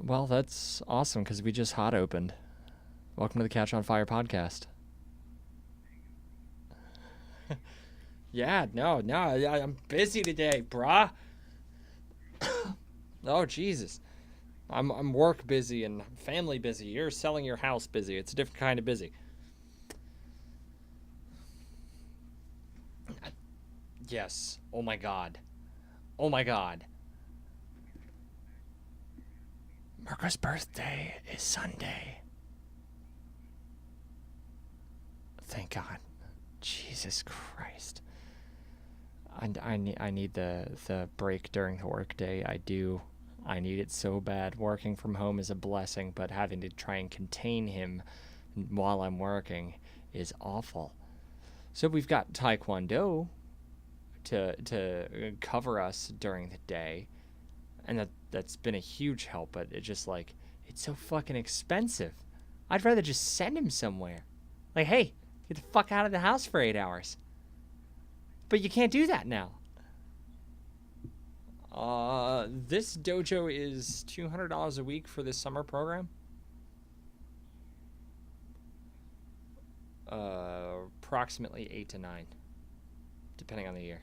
Well, that's awesome because we just hot opened. Welcome to the Catch on Fire podcast. Yeah, no, I'm busy today, brah. Oh Jesus, I'm work busy and family busy. You're selling your house busy. It's a different kind of busy. Yes. Oh my God. Oh my God. Marco's birthday is Sunday. Thank God. Jesus Christ. I need the break during the workday. I do. I need it so bad. Working from home is a blessing, but having to try and contain him while I'm working is awful. So we've got Taekwondo to cover us during the day, and that's been a huge help. But it just like it's so fucking expensive. I'd rather just send him somewhere. Like, hey, get the fuck out of the house for 8 hours. But you can't do that now. This dojo is $200 a week for this summer program. Approximately 8 to 9, depending on the year.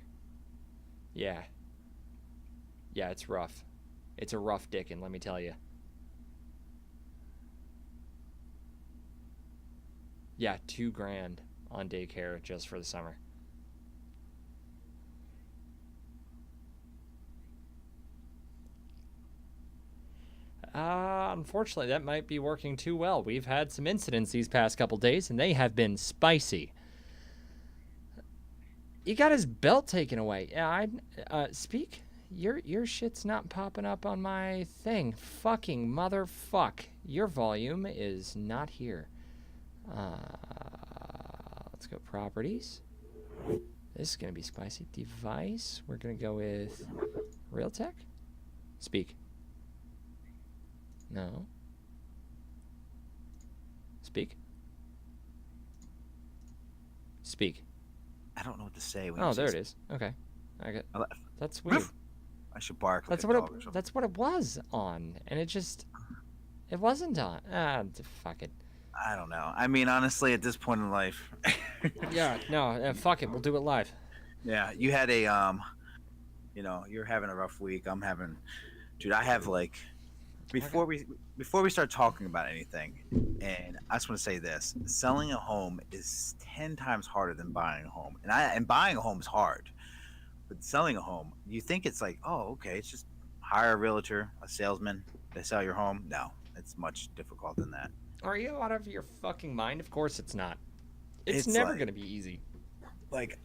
Yeah, yeah, it's rough. It's a rough dickin', let me tell you. Yeah, 2 grand on daycare just for the summer. Unfortunately, that might be working too well. We've had some incidents these past couple days, and they have been spicy. He got his belt taken away. Yeah, speak. Your shit's not popping up on my thing. Fucking motherfuck. Your volume is not here. Let's go properties. This is gonna be spicy. Device. We're gonna go with Realtek. Speak. No. Speak. Speak. I don't know what to say when Oh, you there say it is. Okay. I got. I That's weird. should bark like That's a what dog or it. something. That's what it was on, and it wasn't on. Fuck it. I don't know. I mean, honestly, at this point in life, Yeah, no, fuck it. We'll do it live. yeah, you had you're having a rough week. I'm having, dude. I have like Okay. before we start talking about anything, and I just want to say this: selling a home is 10 times harder than buying a home, and buying a home is hard, but selling a home, you think it's like, oh, okay, it's just hire a realtor, a salesman, they sell your home. No, it's much difficult than that. Are you out of your fucking mind? Of course it's not. It's It's never gonna like be easy.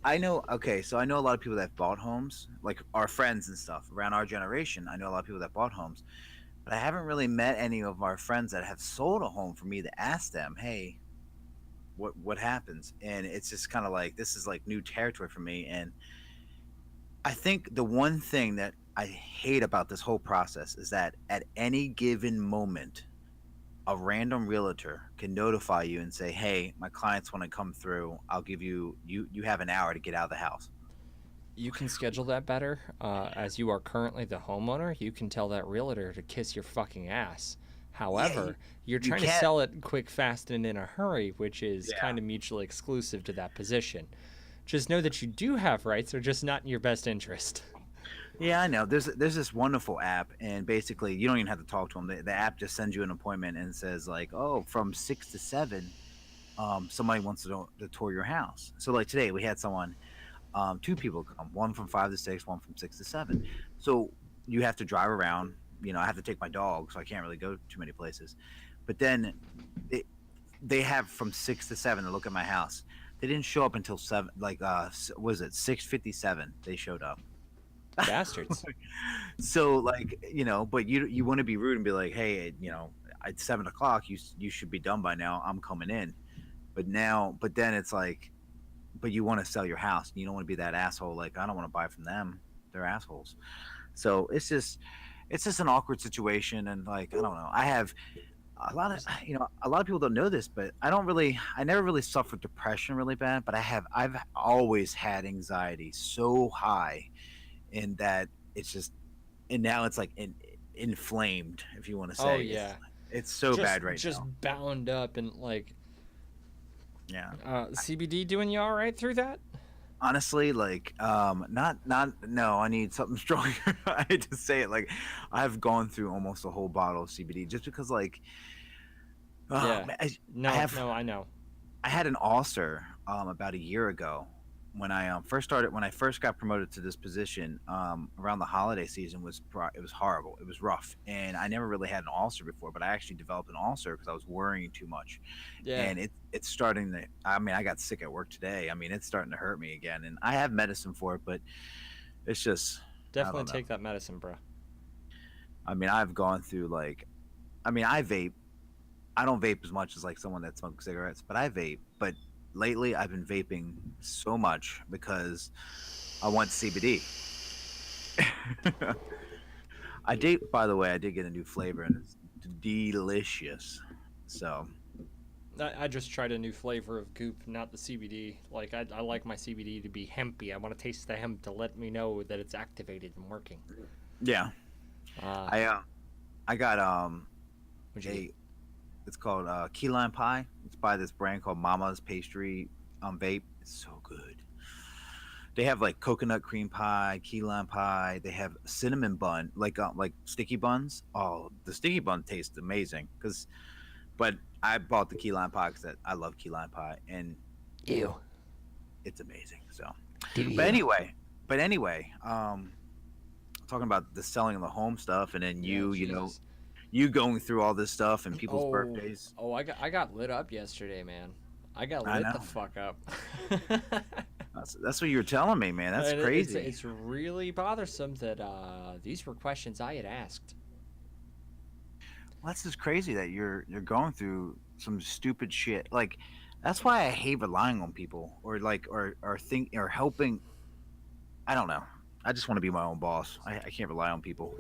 I know, okay, so I know a lot of people that bought homes, like our friends and stuff around our generation. I know a lot of people that bought homes, but I haven't really met any of our friends that have sold a home for me to ask them, hey, what happens? And it's just kind of like this is like new territory for me. And I think the one thing that I hate about this whole process is that at any given moment, a random realtor can notify you and say, "Hey, my clients want to come through. I'll give you have an hour to get out of the house." You can schedule that better. As you are currently the homeowner, you can tell that realtor to kiss your fucking ass. Yeah, you, However, you're you trying to can't. sell it quick, fast, and in a hurry, which is Yeah. kind of mutually exclusive to that position. Just know that you do have rights, they're just not in your best interest. Yeah, I know. There's this wonderful app, and basically you don't even have to talk to them. The app just sends you an appointment and says like, "Oh, from 6 to 7, somebody wants to tour your house." So like today we had someone, two people come, one from 5 to 6, one from 6 to 7. So you have to drive around. I have to take my dog, so I can't really go too many places. But then it, they have from 6 to 7 to look at my house. They didn't show up until 7. Like, was it 6:57? They showed up. Bastards. So like, but you want to be rude and be like, hey, at 7 o'clock, you should be done by now. I'm coming in. But then it's like, but you want to sell your house. You don't want to be that asshole. Like, I don't want to buy from them. They're assholes. So it's just an awkward situation. And like, I don't know. I have a lot of people don't know this, but I never really suffered depression really bad, but I've always had anxiety so high in that it's just, and now it's like inflamed, if you want to Oh say. yeah. It's so Just bad right just now. bound up and like Yeah. CBD doing you all right through that? Honestly, like, not no. I need something stronger. I hate to say it. Like, I've gone through almost a whole bottle of CBD just because, like, Yeah. man, I No, have no, I know. I had an ulcer about a year ago when I first got promoted to this position around the holiday season. It was horrible. It was rough, and I never really had an ulcer before, but I actually developed an ulcer because I was worrying too much, Yeah. and it's starting to. I mean, I got sick at work today. I mean, it's starting to hurt me again, and I have medicine for it, but it's just, I Definitely don't know. take that medicine, bro. I mean, I've gone through like, I mean, I vape. I don't vape as much as like someone that smokes cigarettes, but I vape. But lately, I've been vaping so much because I want CBD. I did, by the way, I did get a new flavor and it's delicious. So, I just tried a new flavor of Goop, not the CBD. Like I like my CBD to be hempy. I want to taste the hemp to let me know that it's activated and working. yeah, Uh, I uh, I got what'd you get? a it's called key lime pie. It's by this brand called Mama's Pastry vape. It's so good. They have like coconut cream pie, key lime pie. They have cinnamon bun, like sticky buns. Oh, the sticky bun tastes amazing. But I bought the key lime pie because I love key lime pie, and Ew. it's amazing. So, Do but you? anyway, but anyway, talking about the selling of the home stuff, and then Yeah, Jesus. you going through all this stuff and people's Oh, birthdays. oh, I got lit up yesterday, man. I got I lit the know. fuck up. That's what you were telling me, man. That's And crazy. it's really bothersome that these were questions I had asked. Well, that's just crazy that you're going through some stupid shit. Like, that's why I hate relying on people or think or helping. I don't know. I just want to be my own boss. I can't rely on people.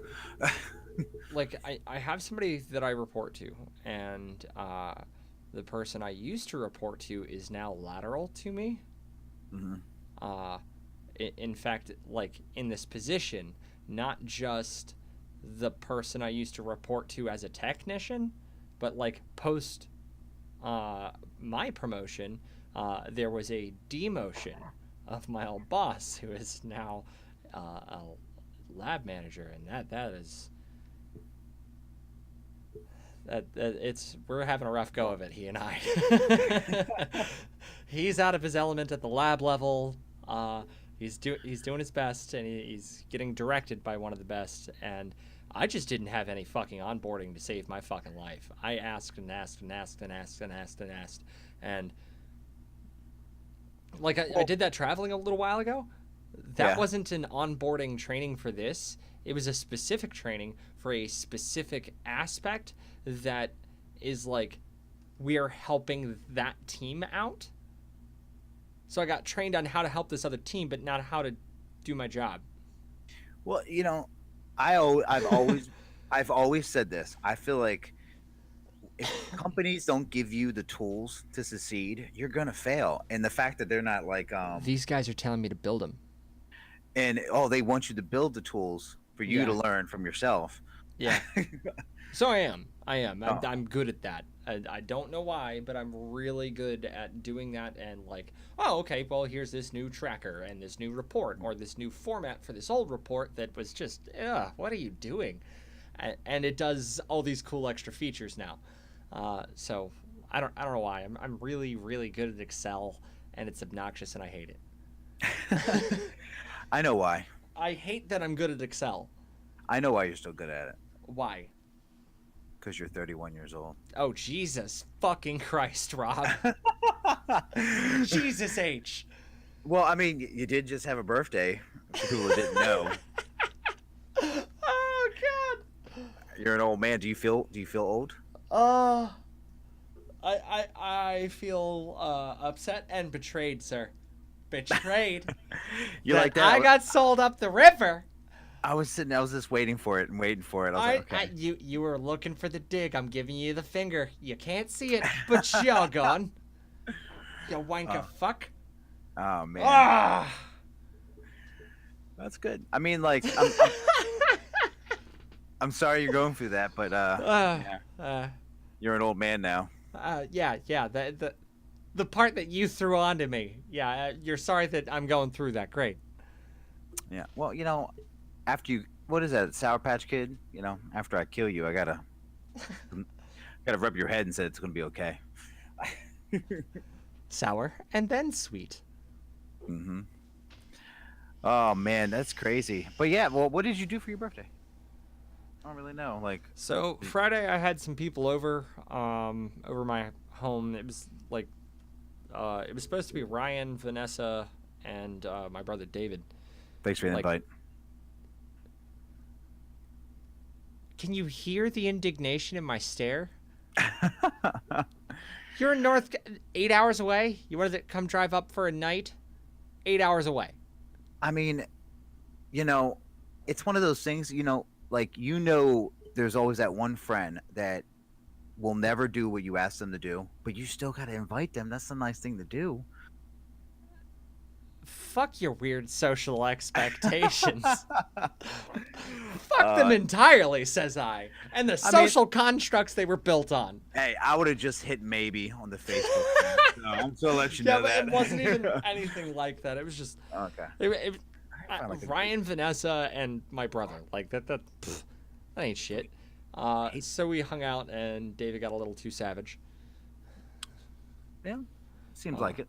Like I have somebody that I report to, and the person I used to report to is now lateral to me. Hmm. Uh, in fact, like in this position, not just the person I used to report to as a technician, but like post my promotion, there was a demotion of my old boss who is now a lab manager, and that is that it's we're having a rough go of it, he and I. He's out of his element at the lab level. He's doing his best, and he's getting directed by one of the best. And I just didn't have any fucking onboarding to save my fucking life. I asked and asked and asked and asked and asked and asked, and like I Well, did that traveling a little while ago. That yeah. wasn't an onboarding training for this. It was a specific training for a specific aspect that is like we are helping that team out. So I got trained on how to help this other team, but not how to do my job. Well, I've always said this. I feel like if companies don't give you the tools to succeed, you're gonna fail. And the fact that they're not like These guys are telling me to build them. and oh, they want you to build the tools for you to Yeah, learn from yourself. yeah. So I am. I am. Oh, I'm good at that. I don't know why, but I'm really good at doing that. And like, oh, okay, well, here's this new tracker and this new report or this new format for this old report that was just, what are you doing? And it does all these cool extra features now. So I don't know why. I'm really really good at Excel, and it's obnoxious, and I hate it. I know why. I hate that I'm good at Excel. I know why you're still good at it. Why? Because you're 31 years old. Oh Jesus fucking Christ, Rob. Jesus H. Well, I mean, you did just have a birthday. For people who didn't know, Oh God. you're an old man. Do you feel old? Uh, I feel upset and betrayed, sir. Betrayed. You That like that? I got sold up the river. I was sitting. I was just waiting for it and waiting for it. I was like, okay. You were looking for the dig. I'm giving you the finger. You can't see it, but you're gone. You wanker fuck. Oh man, Ah. that's good. I mean, like, I'm sorry you're going through that, but Uh, yeah, uh, you're an old man now. yeah. The part that you threw onto me. Yeah, you're sorry that I'm going through that. Great. Yeah. Well, after you, what is that, Sour Patch Kid? After I kill you, I gotta rub your head and say it's gonna be okay. Sour and then sweet. hmm Oh man, that's crazy. But yeah, well, what did you do for your birthday? I don't really know. Like, So did, Friday I had some people over, over my home. It was supposed to be Ryan, Vanessa, and my brother David. thanks for the Like, invite. can you hear the indignation in my stare? You're in 8 hours away. You wanted to come drive up for a night? 8 hours away. I mean, you know, it's one of those things. Like there's always that one friend that will never do what you ask them to do, but you still gotta invite them. That's the nice thing to do. Fuck your weird social expectations. Fuck them uh, entirely, says I, and the I mean, social constructs they were built on. hey, I would have just hit maybe on the Facebook thing. So I'm still let you Yeah, know but that. it wasn't even anything like that. It was just Okay. it, I find like Ryan, Vanessa, and my brother. Like that ain't shit. So we hung out, and David got a little too savage. Yeah, seems like it.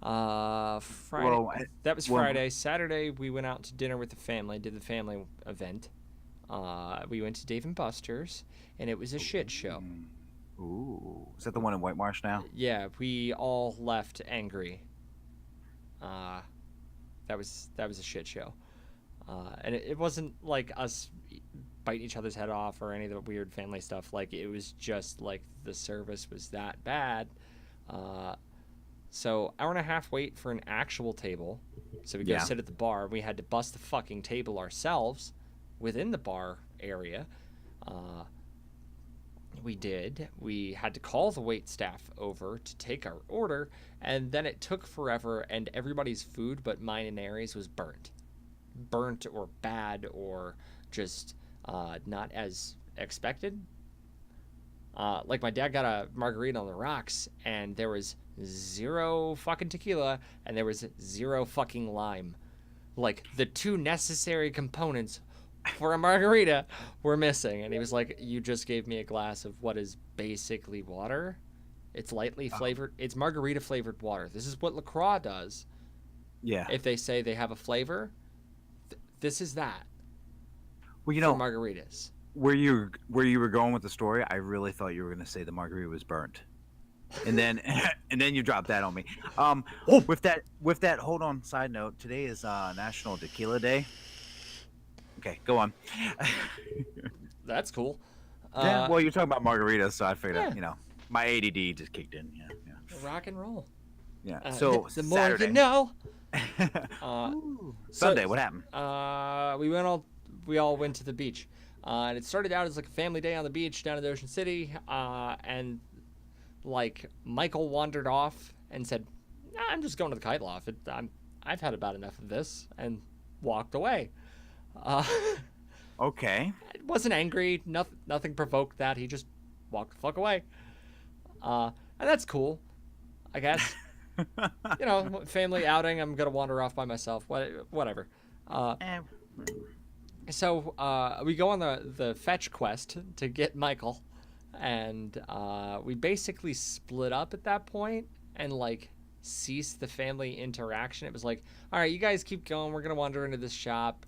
Friday. Well, That was well, Friday. Saturday, we went out to dinner with the family. Did the family event. We went to Dave and Buster's, and it was a shit show. ooh, is that the one in White Marsh now? Yeah, we all left angry. Uh, that was a shit show. And it wasn't like us biting each other's head off or any of the weird family stuff. Like, it was just like the service was that bad. So hour and a half wait for an actual table. So we go Yeah. sit at the bar. We had to bust the fucking table ourselves within the bar area. We did. We had to call the wait staff over to take our order, and then it took forever, and everybody's food but mine and Aries was burnt or bad or just not as expected. Like, my dad got a margarita on the rocks, and there was 0 fucking tequila, and there was 0 fucking lime. Like, the 2 necessary components for a margarita were missing. And he was like, you just gave me a glass of what is basically water. It's lightly flavored. It's margarita flavored water. This is what LaCroix does. Yeah. If they say they have a flavor, this is that. Well, for margaritas. where you were going with the story, I really thought you were going to say the margarita was burnt, and then and then you dropped that on me. With that, hold on. Side note: today is National Tequila Day. Okay, go on. That's cool. Yeah, well, you're talking about margaritas, so I figured, Yeah. my ADD just kicked in. Yeah, Rock and roll. yeah. So the more Saturday. you know. Sunday, what happened? We all went to the beach, and it started out as like a family day on the beach down in Ocean City. And like Michael wandered off and said, nah, "I'm just going to the kite loft. I've had about enough of this," and walked away. Okay. I wasn't angry. Nothing provoked that. He just walked the fuck away. And that's cool, I guess. Family outing. I'm gonna wander off by myself. Whatever. So we go on the fetch quest to get Michael, and we basically split up at that point and like ceased the family interaction. It was like, all right, you guys keep going. We're gonna wander into this shop.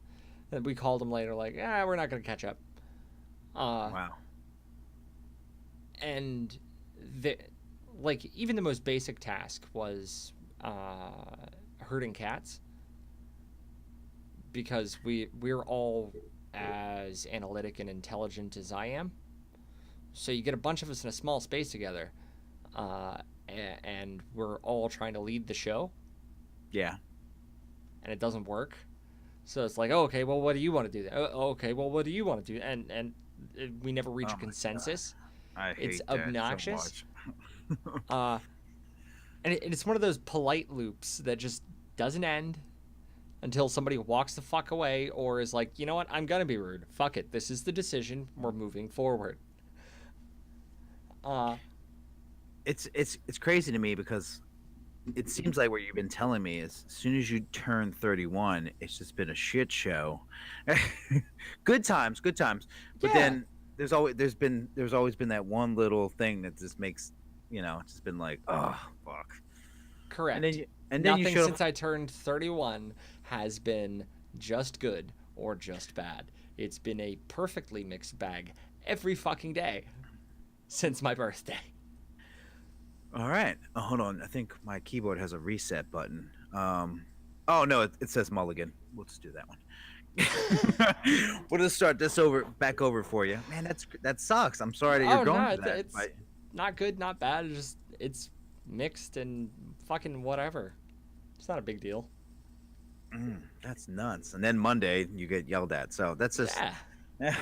And we called him later, like, we're not gonna catch up. Wow. And even the most basic task was herding cats, because we're all as analytic and intelligent as I am. So you get a bunch of us in a small space together, and we're all trying to lead the show. Yeah. And it doesn't work. So it's like, okay, well, what do you want to do? Okay, well, what do you want to do? And we never reach a consensus. I hate It's that obnoxious. so much. And it's one of those polite loops that just doesn't end. until somebody walks the fuck away or is like, you know what, I'm gonna be rude. Fuck it. This is the decision. We're moving forward. It's crazy to me because it seems like what you've been telling me is as soon as you turn 31, it's just been a shit show. Good times, good times. But Yeah, then there's always been that one little thing that just makes, it's just been like, oh fuck. And then correct. you Nothing show since I turned 31 has been just good or just bad. It's been a perfectly mixed bag every fucking day since my birthday. All right. Oh, hold on. I think my keyboard has a reset button. Oh no, it says mulligan. We'll just do that one. We'll just start this back over for you. Man, that sucks. I'm sorry that you're Oh going no, through that. it's not good, not bad. It's mixed and fucking whatever. It's not a big deal. That's nuts. And then Monday you get yelled at. So that's just. Yeah.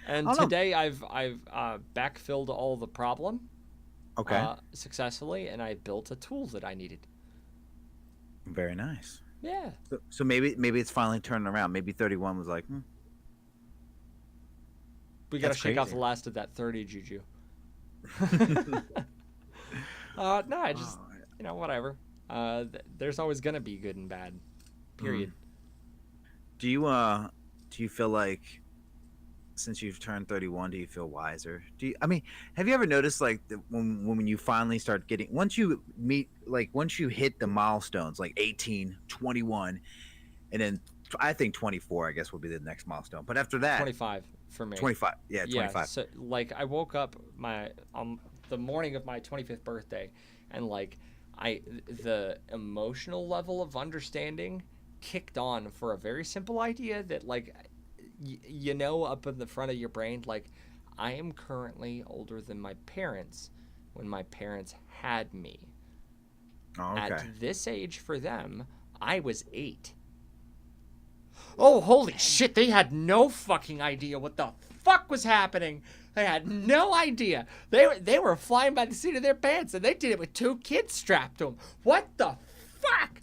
And I don't know. today I've backfilled all the problem Okay. successfully, and I built a tool that I needed. Very nice. Yeah. So maybe it's finally turning around. Maybe 31 was like, We gotta That's shake off crazy. the last of that 30 juju. No, I just, whatever. There's always gonna be good and bad. Period. do you feel like since you've turned 31, do you feel wiser? I mean, have you ever noticed like when you finally start getting, once you hit the milestones like 18, 21, and then I think 24 I guess will be the next milestone. But after that, 25 for me. 25. Yeah, 25. So like I woke up the morning of my 25th birthday, and like the emotional level of understanding kicked on for a very simple idea that like up in the front of your brain, like I am currently older than my parents when my parents had me. Oh, okay. At this age for them, I was 8. Oh, holy shit, they had no fucking idea what the fuck was happening. They had no idea. They were flying by the seat of their pants, and they did it with 2 kids strapped to them. What the fuck?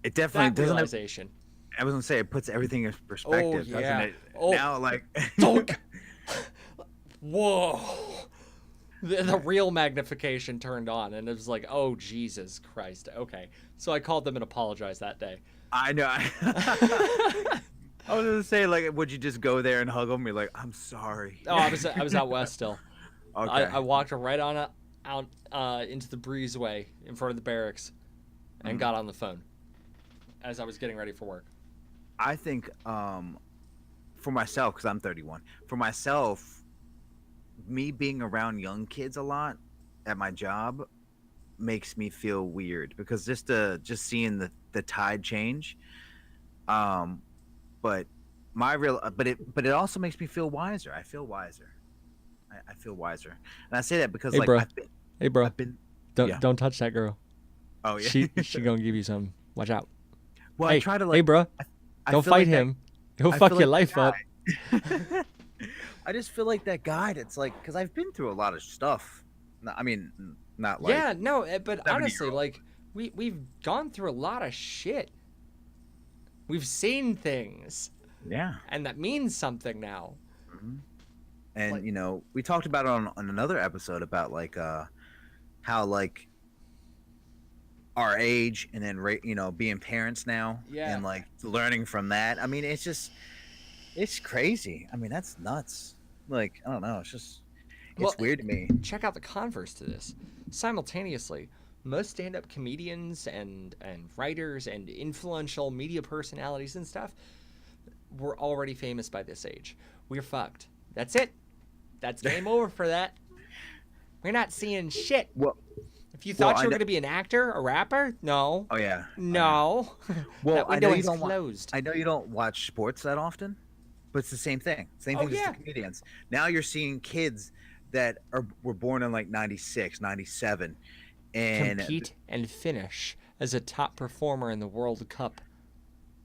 It definitely That doesn't. realization. I was gonna say it puts everything in perspective, yeah. doesn't it? Oh. Now, like, Whoa. The real magnification turned on, and it was like, oh, Jesus Christ. Okay. So I called them and apologized that day. I know. I was gonna say, like, would you just go there and hug them? Be like, I'm sorry. Oh, I was out west still. Okay. I walked right on out into the breezeway in front of the barracks and got on the phone as I was getting ready for work. I think for myself, because I'm 31, for myself, me being around young kids a lot at my job makes me feel weird because just seeing the tide change. But it also makes me feel wiser. I feel wiser. I feel wiser, and I say that because Hey, bro. Hey, bro. I've been. Don't touch that girl. Oh yeah. She gonna give you some. Watch out. Well, Hey, I try to like. hey, bro. I Don't feel fight like that- him. He'll I fuck feel your like life up. I just feel like that guy that's like, because I've been through a lot of stuff. I mean, not like. Yeah, no, but honestly, 70-year-old. like we've gone through a lot of shit. We've seen things, Yeah. and that means something now. And Like- we talked about it on another episode about like how like our age and then being parents now Yeah. and like learning from that. I mean, it's crazy. I mean, that's nuts. Like, I don't know. It's Well, weird to me. Check out the converse to this. Simultaneously, most stand-up comedians and writers and influential media personalities and stuff were already famous by this age. We're fucked. That's it. That's game over for that. We're not seeing shit. Well, If you thought I you were know- going to be an actor, a rapper, no. oh yeah. No. Well, that I know window you is don't closed. I know you don't watch sports that often, but it's the same thing. Same Oh, thing as yeah. the comedians. Now you're seeing kids that were born in like 96, 97 and Compete and finish as a top performer in the World Cup.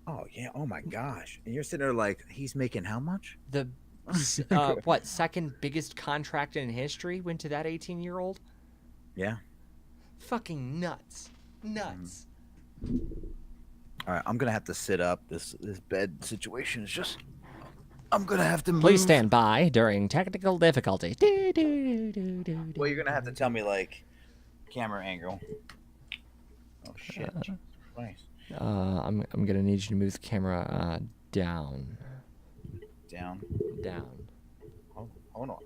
oh yeah, oh my gosh. And you're sitting there like, he's making how much? The second biggest contract in history went to that 18-year-old? Yeah. Fucking nuts. Nuts. All right, I'm gonna have to sit up. This bed situation is just. I'm gonna have to Please move. stand by during technical difficulty. Well, you're gonna have to tell me like camera angle. Oh shit! Jesus Christ! I'm gonna need you to move the camera down. Down. Down. Hold on.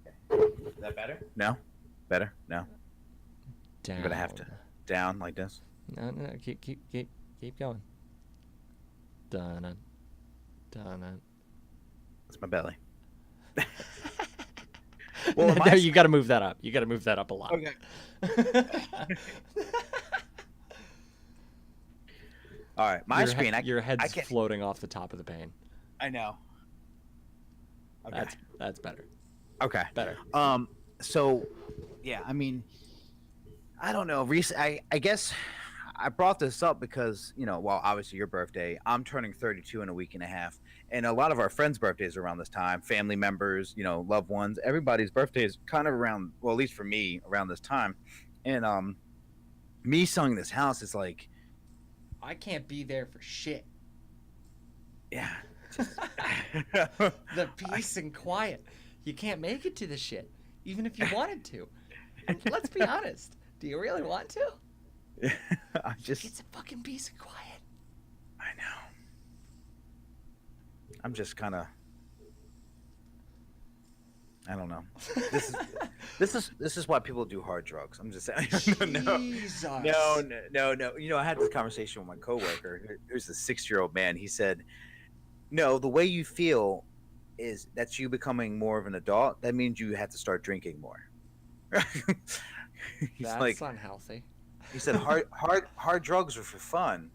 Okay. Is that better? No. Better? No. Down. You're gonna have to down like this. No. Keep going. Dun dun. That's my belly. Well, no, you got to move that up. You got to move that up a lot. Okay. All right, my screen. Your head's floating off the top of the pane. I know. Okay. That's better. Okay. Better. So, yeah. I mean, I don't know. I guess I brought this up because well, obviously your birthday. I'm turning 32 in a week and a half, and a lot of our friends' birthdays are around this time. Family members, loved ones. Everybody's birthday is kind of around. Well, at least for me, around this time. And me selling this house is like. I can't be there for shit. Yeah. The peace and quiet. You can't make it to the shit, even if you wanted to. And let's be honest. Do you really want to? Get some fucking peace and quiet. I know. I'm just kind of. I don't know. This is why people do hard drugs. I'm just saying. No. I had this conversation with my coworker. Who's a 6-year-old man. He said, "No, the way you feel is that's you becoming more of an adult. That means you have to start drinking more." That's unhealthy. He said, "Hard drugs are for fun.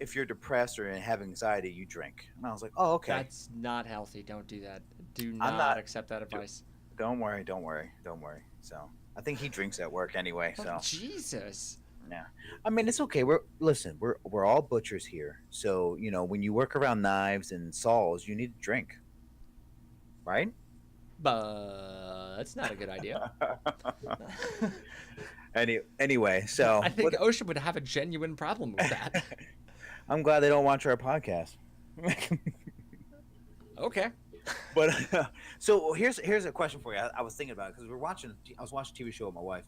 If you're depressed or have anxiety, you drink." And I was like, "Oh, okay." That's not healthy. Don't do that. Do not accept that advice. Don't worry. So I think he drinks at work anyway. So Jesus. Yeah, I mean it's okay. We're all butchers here. So when you work around knives and saws, you need to drink, right? But that's not a good idea. Anyway, so I think Ocean would have a genuine problem with that. I'm glad they don't watch our podcast. Okay. But so here's a question for you. I was thinking about it because I was watching a TV show with my wife,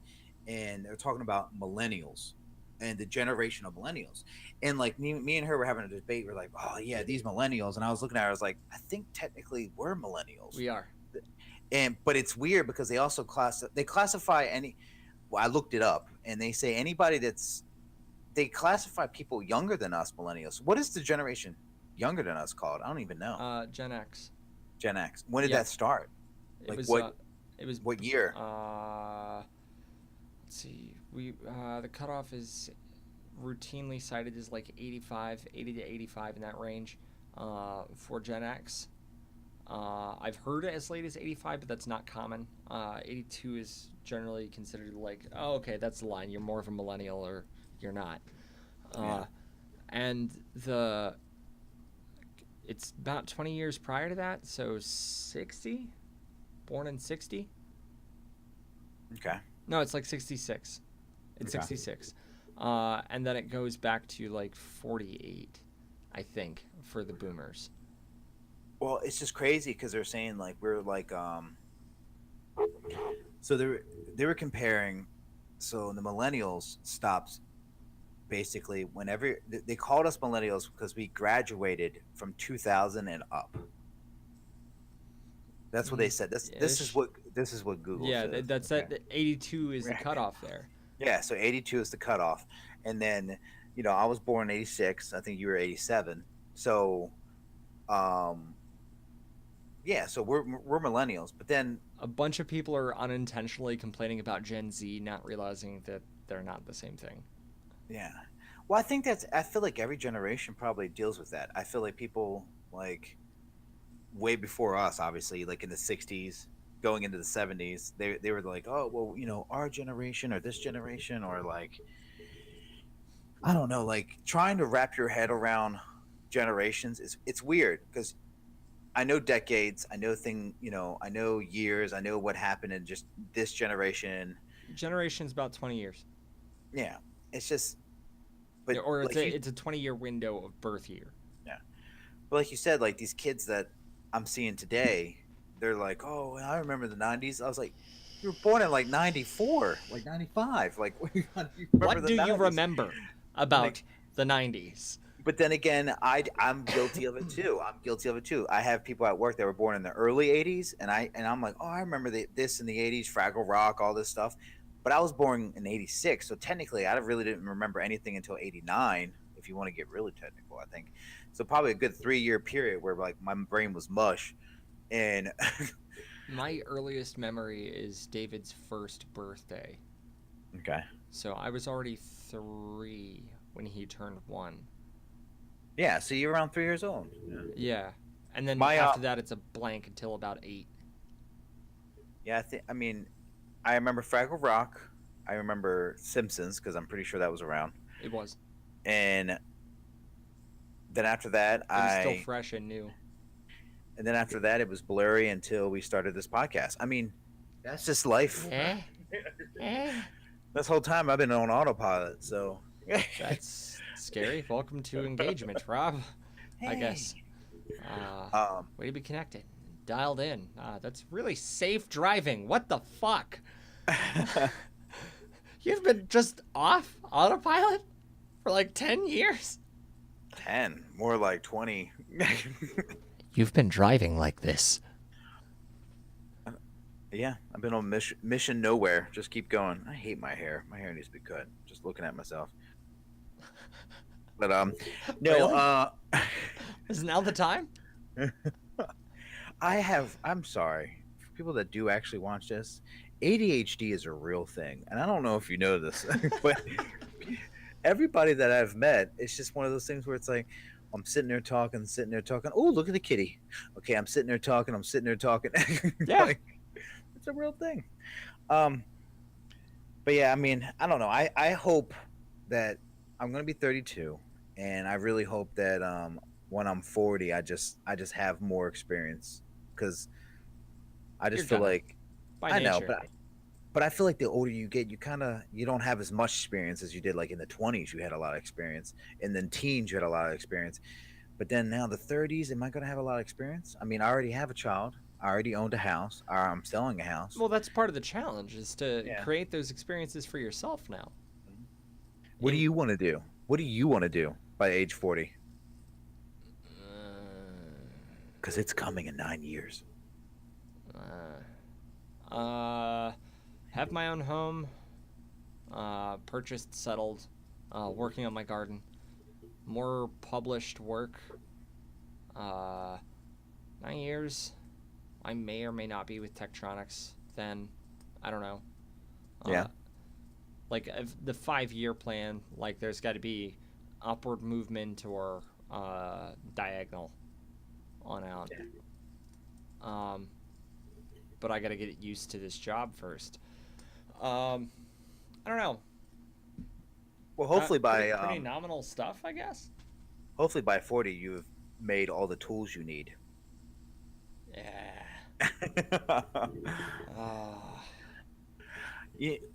and they're talking about millennials and the generation of millennials. And like me and her were having a debate. We're like, oh yeah, these millennials. And I was looking at her, I was like, I think technically we're millennials. We are. But it's weird because they also classify any. Well, I looked it up, and they say anybody they classify people younger than us millennials. What is the generation younger than us called? I don't even know. Gen X. Gen X. When did that start? It was what year? Let's see. The cutoff is routinely cited as like 80 to 85 in that range for Gen X. I've heard it as late as 85, but that's not common. 82 is generally considered like, oh, okay, that's the line. You're more of a millennial or you're not. And it's about 20 years prior to that, so 60? Born in 60? Okay. No, it's like 66. It's 66. And then it goes back to like 48, I think, for the boomers. Well, it's just crazy because they're saying like we're like so they were comparing, so the millennials stops basically whenever they called us millennials because we graduated from 2000 and up. That's what they said. This is what Google says. Yeah, that's okay. That 82 is the cutoff there. Yeah, so 82 is the cutoff, and then I was born in 86. I think you were 87. So, yeah, so we're millennials. But then a bunch of people are unintentionally complaining about Gen Z, not realizing that they're not the same thing. Yeah, well, I feel like every generation probably deals with that. I feel like people like way before us, obviously, like in the 60s, going into the 70s, they were like, oh, well, our generation or this generation or like, I don't know, like trying to wrap your head around generations it's weird because I know decades, I know years, I know what happened in just this generation. Generation's about 20 years. Yeah, it's just, Yeah, but or like you, it's a 20-year window of birth year. yeah, but like you said, like these kids that I'm seeing today, they're like, oh, I remember the '90s. I was like, you were born in like '94, like '95, like how do you remember What the do you '90s? remember Like, about the 90s? but then again, I'm guilty of it too. I'm guilty of it too. I have people at work that were born in the early '80s, and I'm like, oh, I remember this in the '80s, Fraggle Rock, all this stuff. But I was born in '86, so technically, I really didn't remember anything until '89. If you want to get really technical, I think so. Probably a good 3 year period where like my brain was mush, and My earliest memory is David's first birthday. okay, So I was already 3 when he turned 1. yeah. So you're around 3 years old. Yeah. Yeah. And then My after that, it's a blank until about 8. yeah. I mean, I remember Fraggle Rock. I remember Simpsons because I'm pretty sure that was around. It was. And then after that, It was still fresh and new. it was blurry until we started this podcast. I mean, that's just life. Eh? Eh? This whole time I've been on autopilot. So, That's scary. Welcome to engagement, Rob. I hey, guess. Uh, um, Way to be connected. Dialed in. That's really safe driving. What the fuck? You've been just off autopilot for like 10 years? 10, more like 20. You've been driving like this. Yeah, I've been on mission nowhere. Just keep going. I hate my hair. My hair needs to be cut. Just looking at myself. But no, Really? Is now the time? I'm sorry. For people that do actually watch this, ADHD is a real thing. And I don't know if you know this, but everybody that I've met, it's just one of those things where it's like, I'm sitting there talking, sitting there talking. Oh, look at the kitty. Okay, I'm sitting there talking, I'm sitting there talking. Yeah. Like, it's a real thing. Um, but yeah, I mean, I don't know. I hope that I'm gonna be 32, and I really hope that when I'm 40, I just have more experience because I You're just feel gonna. like By I know, nature. but I feel like the older you get, you don't have as much experience as you did. Like in the 20s, you had a lot of experience, and then teens, you had a lot of experience. But then now the 30s, am I gonna have a lot of experience? I mean, I already have a child. I already owned a house. Or I'm selling a house. Well, that's part of the challenge is to Yeah. create those experiences for yourself now. What do In you want to do? What do you want to do by age 40? Because it's coming in 9 years. uh, have my own home, purchased, settled, working on my garden, more published work. Uh, 9 years. I may or may not be with Tektronics then. I don't know. Uh, Yeah. like the 5 year plan, like there's got to be upward movement or diagonal on out. Yeah. Um, but I got to get used to this job first. Um, I don't know. Well, Pretty nominal stuff, I guess. hopefully by 40, you've made all the tools you need. Yeah. I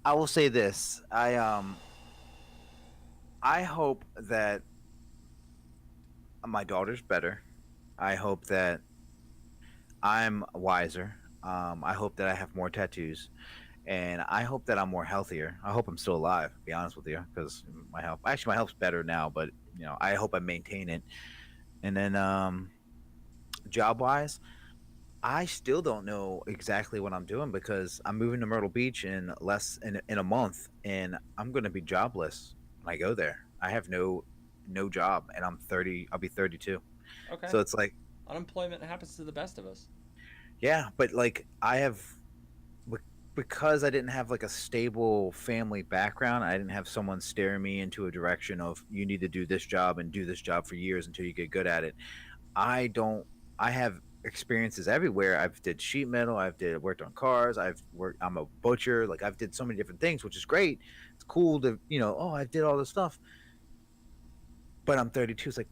Uh, will say this. I hope that my daughter's better. I hope that I'm wiser. I hope that I have more tattoos, and I hope that I'm more healthier. I hope I'm still alive. To be honest with you, because my health's better now, but I hope I maintain it. And then job wise, I still don't know exactly what I'm doing because I'm moving to Myrtle Beach in a month, and I'm going to be jobless when I go there. I have no job, and I'm 30. I'll be 32. okay. So it's like, Unemployment happens to the best of us. yeah, but like because I didn't have like a stable family background. I didn't have someone steering me into a direction of you need to do this job and do this job for years until you get good at it. I don't. I have experiences everywhere. I've did sheet metal. Worked on cars. I'm a butcher. Like I've did so many different things, which is great. It's cool to Oh, I did all this stuff. But I'm 32. It's like,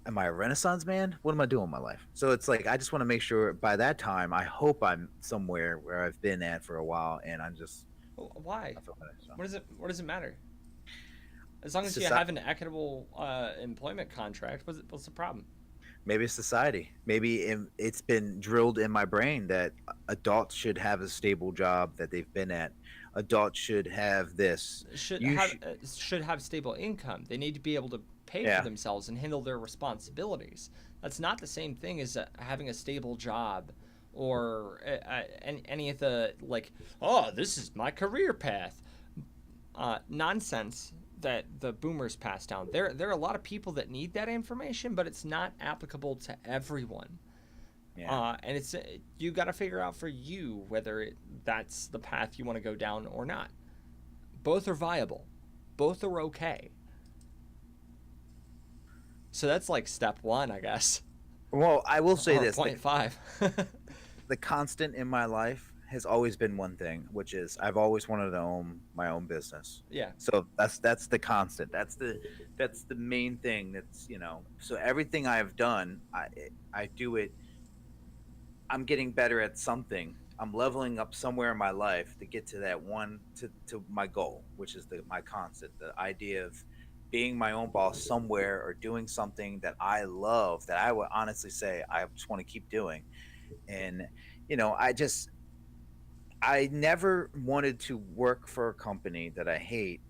am I a Renaissance man? What am I doing in my life? So it's like I just want to make sure by that time. I hope I'm somewhere where I've been at for a while, and I'm just Why? I feel better. So. What does it matter? As long as you society. have an equitable employment contract, what's the problem? Maybe it's society. Maybe it's been drilled in my brain that adults should have a stable job that they've been at. Adults should have this. You should, Should have stable income. They need to be able to pay for yeah, themselves and handle their responsibilities. That's not the same thing as having a stable job or any of the like. Oh, this is my career path. Nonsense that the boomers passed down. There are a lot of people that need that information, but it's not applicable to everyone. yeah. And it's you got to figure out for you whether that's the path you want to go down or not. Both are viable. Both are okay. So that's like step one, I guess. Well, I will say Or this: point five. the constant in my life has always been one thing, which is I've always wanted to own my own business. Yeah. So that's the constant. That's the main thing. That's So everything I've done, I do it. I'm getting better at something. I'm leveling up somewhere in my life to get to that one to my goal, which is my constant. The idea of being my own boss somewhere or doing something that I love that I would honestly say I just want to keep doing. And I never wanted to work for a company that I hate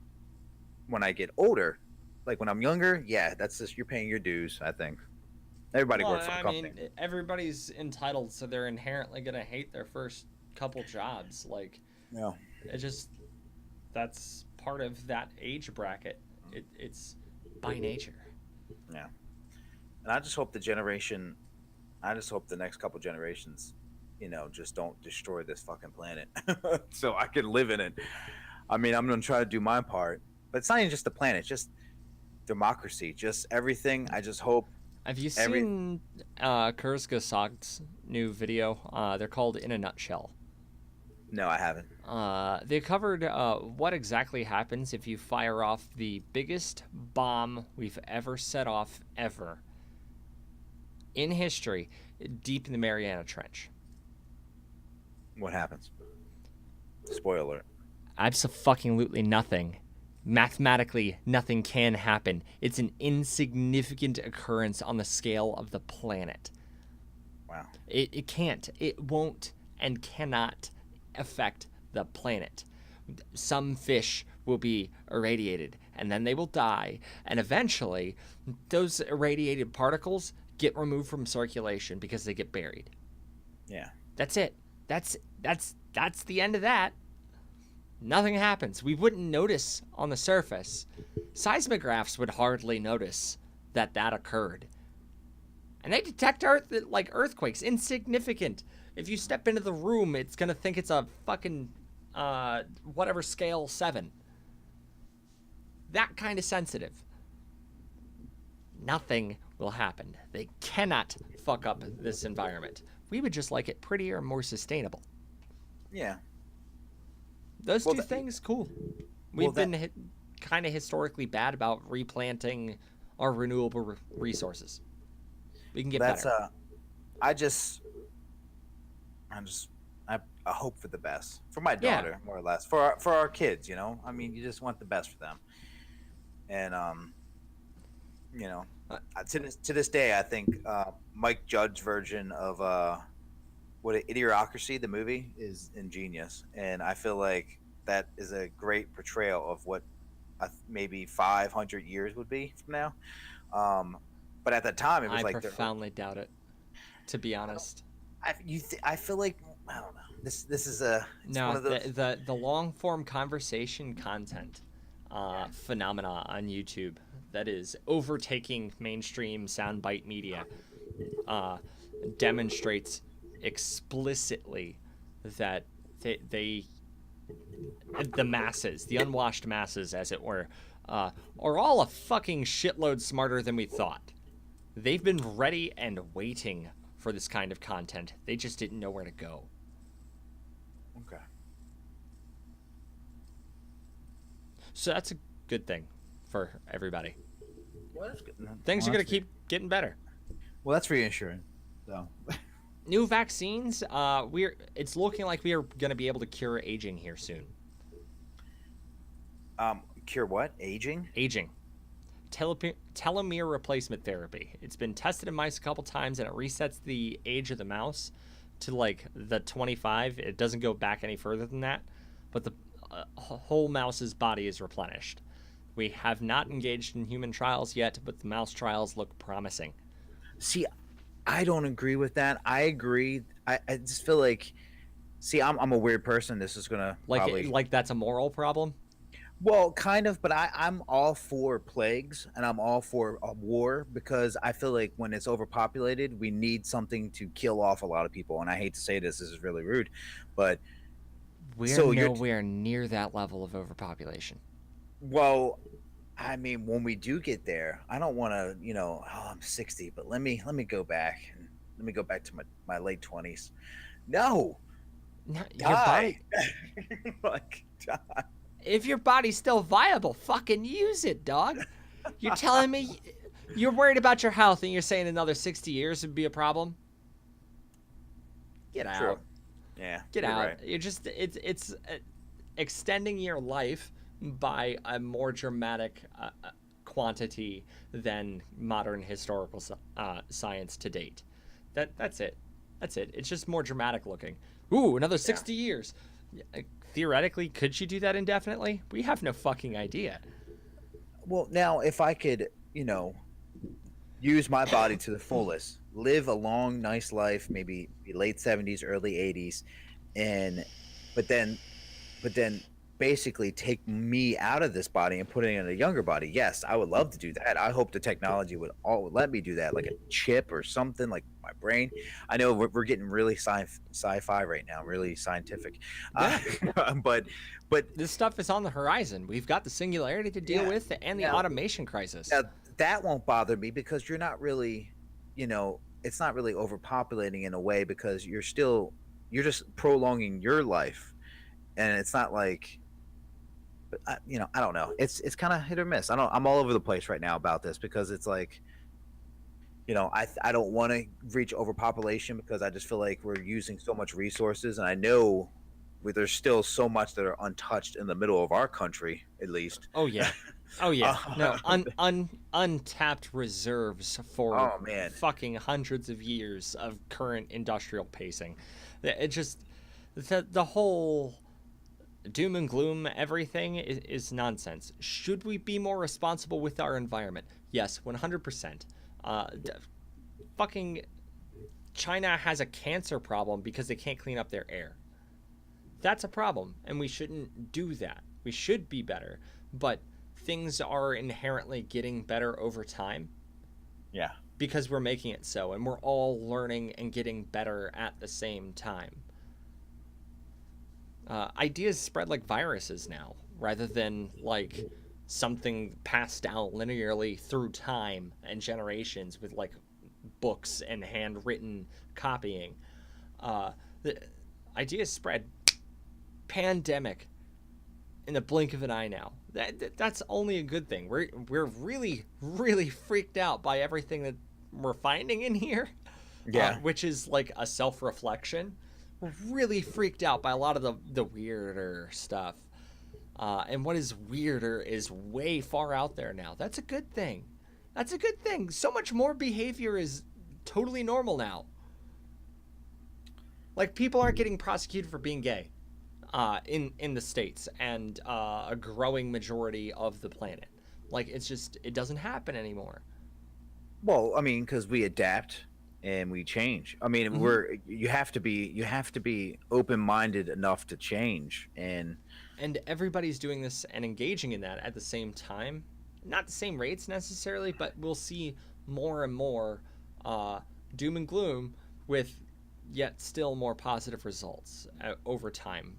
when I get older. Like when I'm younger, yeah, that's just you're paying your dues, I think. Everybody Well, works for a I company. mean, everybody's entitled, so they're inherently gonna hate their first couple jobs. Like, Yeah. it just that's part of that age bracket. It's by nature. Yeah. And I just hope I just hope the next couple generations, just don't destroy this fucking planet so I can live in it. I mean, I'm going to try to do my part, but it's not even just the planet, just democracy, just everything. I just hope Have you every seen Kurzgesagt's new video? They're called In a Nutshell. No, I haven't. They covered what exactly happens if you fire off the biggest bomb we've ever set off ever in history deep in the Mariana Trench. What happens? Spoiler. Absolutely nothing. Mathematically, nothing can happen. It's an insignificant occurrence on the scale of the planet. Wow. It can't, it won't, and cannot affect the planet. Some fish will be irradiated, and then they will die, and eventually, those irradiated particles get removed from circulation because they get buried. Yeah. That's it. That's the end of that. Nothing happens. We wouldn't notice on the surface. Seismographs would hardly notice that occurred. And they detect like earthquakes, insignificant. If you step into the room, it's gonna think it's a fucking whatever scale 7. That kind of sensitive. Nothing will happen. They cannot fuck up this environment. We would just like it prettier and more sustainable. Yeah. Those two things, cool. We've well, been kind of historically bad about replanting our renewable resources. We can get better. I just I hope for the best for my daughter, more or less, for our kids. I mean, you just want the best for them, and to this day, I think Mike Judge's version of what Idiocracy, the movie, is ingenious, and I feel like that is a great portrayal of what maybe 500 years would be from now. But at the time, it was I profoundly doubt it. To be honest, I feel like I don't know. This is no, one of those... the long form conversation content phenomena on YouTube that is overtaking mainstream soundbite media demonstrates explicitly that the masses, the unwashed masses, as it were, are all a fucking shitload smarter than we thought. They've been ready and waiting for this kind of content. They just didn't know where to go. Okay. So that's a good thing for everybody. Well, that's good. Things are going to keep getting better. Well, that's reassuring. So, new vaccines. It's looking like we are going to be able to cure aging here soon. Cure what? Aging? Aging. Telomere replacement therapy. It's been tested in mice a couple times, and it resets the age of the mouse to like the 25. It doesn't go back any further than that, but the whole mouse's body is replenished. We have not engaged in human trials yet, but the mouse trials look promising. See, I don't agree with that. I agree. I just feel like, see, I'm a weird person. This is gonna probably, Like that's a moral problem. well, kind of, but I'm all for plagues and I'm all for a war because I feel like when it's overpopulated, we need something to kill off a lot of people. And I hate to say this is really rude, but We're so you're, nowhere near that level of overpopulation. well, I mean, when we do get there, I don't want to, oh, I'm 60, but let me go back and let me go back to my late 20s. No, No, your die. body, Like, die. if your body's still viable, fucking use it, dog. You're telling me you're worried about your health and you're saying another 60 years would be a problem? Get True. out. Yeah, Get you're out. right. You're just it's extending your life by a more dramatic quantity than modern historical science to date. That's it. That's it. It's just more dramatic looking. Ooh, another 60 years. Theoretically, could she do that indefinitely? We have no fucking idea. Well, now if I could, use my body to the fullest, live a long, nice life, maybe late 70s, early 80s, and but then but then basically take me out of this body and put it in a younger body. Yes, I would love to do that. I hope the technology would all let me do that, like a chip or something, like my brain. I know we're getting really sci-fi right now, really scientific, Yeah. but but This stuff is on the horizon. We've got the singularity to deal yeah, with and the now, automation crisis. now that won't bother me because you're not really, it's not really overpopulating in a way because you're just prolonging your life, and it's not like, but I don't know. It's kind of hit or miss. I'm all over the place right now about this because it's like, I don't want to reach overpopulation because I just feel like we're using so much resources, and I know there's still so much that are untouched in the middle of our country, at least. Oh yeah. Oh yeah. No, uh, untapped reserves for oh man, fucking hundreds of years of current industrial pacing. It just the whole doom and gloom everything is nonsense. Should we be more responsible with our environment? Yes, 100%. Fucking China has a cancer problem because they can't clean up their air. That's a problem, and we shouldn't do that. We should be better, but things are inherently getting better over time yeah. because we're making it so, and we're all learning and getting better at the same time. Ideas spread like viruses now, rather than like something passed down linearly through time and generations with like books and handwritten copying. The ideas spread pandemic in the blink of an eye now. That's only a good thing. We're really freaked out by everything that we're finding in here, Yeah. which is like a self-reflection. We're really freaked out by a lot of the weirder stuff. And what is weirder is way far out there now. That's a good thing. That's a good thing. So much more behavior is totally normal now. Like people aren't getting prosecuted for being gay in the States and a growing majority of the planet. Like it doesn't happen anymore. Well, I mean, because we adapt and we change. I mean, Mm-hmm. you have to be open minded enough to change. And everybody's doing this and engaging in that at the same time. Not the same rates necessarily, but we'll see more and more doom and gloom with yet still more positive results over time.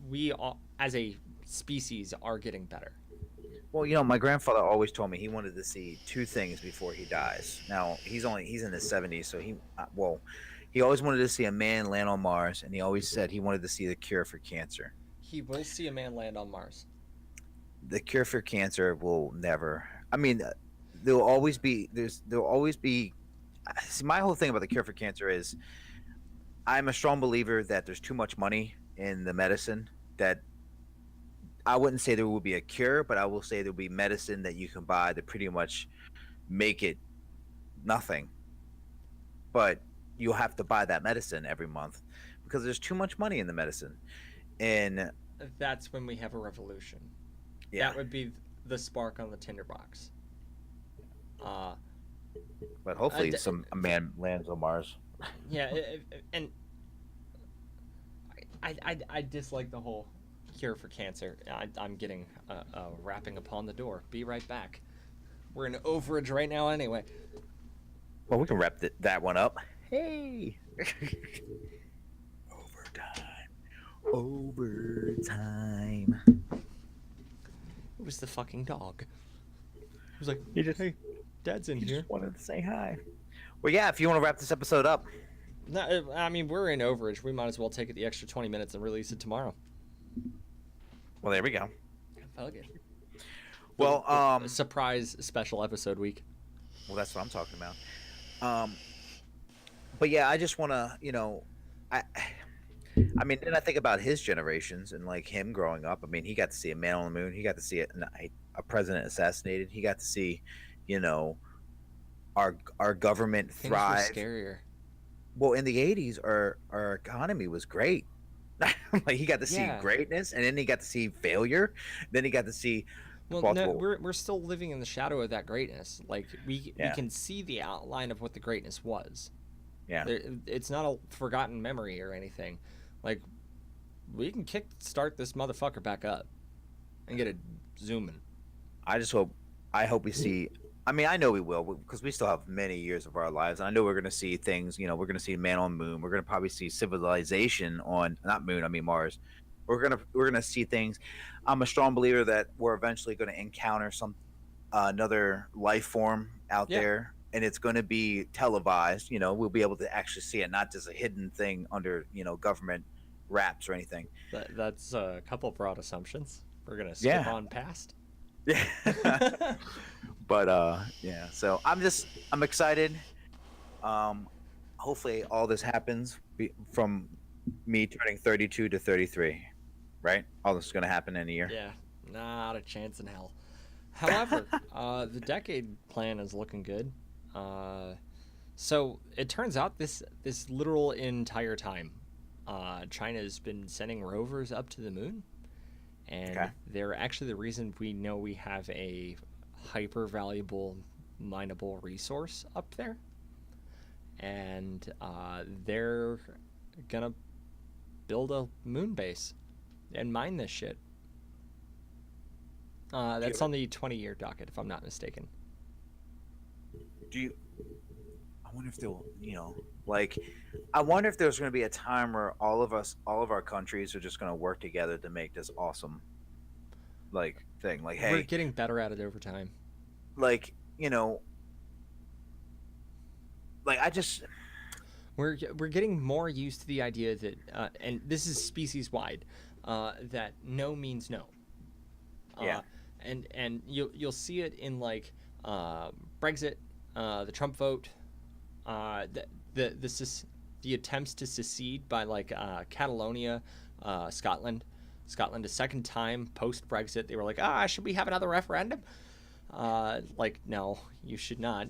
We all, as a species are getting better. Well, my grandfather always told me he wanted to see two things before he dies. Now he's in his 70s, so he always wanted to see a man land on Mars, and he always said he wanted to see the cure for cancer. He will see a man land on Mars. The cure for cancer will never. I mean, there'll always be. See, my whole thing about the cure for cancer is I'm a strong believer that there's too much money in the medicine that I wouldn't say there will be a cure, but I will say there will be medicine that you can buy to pretty much make it nothing. But you'll have to buy that medicine every month because there's too much money in the medicine. And That's when we have a revolution. yeah, That would be the spark on the tinderbox. Uh, but uh, hopefully d- a man lands on Mars. yeah, and I dislike the whole cure for cancer. I'm getting rapping upon the door. Be right back. We're in overage right now anyway. Well, we can wrap that one up. Hey, overtime, overtime. It was the fucking dog. It was like, He just hey, Dad's in he here. just wanted to say hi. Well, yeah, if you want to wrap this episode up, No, I mean, we're in overage. We might as well take it the extra 20 minutes and release it tomorrow. well, there we go. Fuck it. Well, Surprise special episode week. well, that's what I'm talking about. But yeah, I just want to, I, I mean, then I think about his generations and like him growing up. I mean, he got to see a man on the moon. He got to see a president assassinated. He got to see, you know, our government Things were thrive. scarier. Well, in the '80s, our economy was great. Like he got to see Yeah. greatness, and then he got to see failure. Then he got to see Well, no, multiple. we're still living in the shadow of that greatness. Like we Yeah, can see the outline of what the greatness was. yeah. It's not a forgotten memory or anything. Like we can start this motherfucker back up and get it zooming. I just hope. I hope we see. I mean, I know we will because we still have many years of our lives, and I know we're going to see things. We're going to see man on moon. We're going to probably see civilization on not moon. I mean Mars. We're gonna see things. I'm a strong believer that we're eventually going to encounter another life form out Yeah, there, and it's going to be televised. We'll be able to actually see it, not just a hidden thing under government wraps or anything. that's a couple broad assumptions. We're gonna skip Yeah. on past. Yeah. But yeah, so I'm excited. Hopefully all this happens from me turning 32 to 33, right? All this is going to happen in a year. Yeah, not a chance in hell. However, the decade plan is looking good. Uh, so it turns out this literal entire time, China's been sending rovers up to the moon, and Okay. they're actually the reason we know we have a hyper valuable mineable resource up there, and they're gonna build a moon base and mine this shit. That's on the 20-year docket, if I'm not mistaken. Do you I wonder if they'll, like I wonder if there's going to be a time where all of our countries are just going to work together to make this awesome like thing. Like, We're hey, getting better at it over time. like, like I just We're getting more used to the idea that, and this is species wide, that no means no. yeah. And you'll see it in like Brexit, the Trump vote, the attempts to secede by like Catalonia, Scotland. Scotland, a second time post Brexit, they were like, should we have another referendum? Like, no, you should not.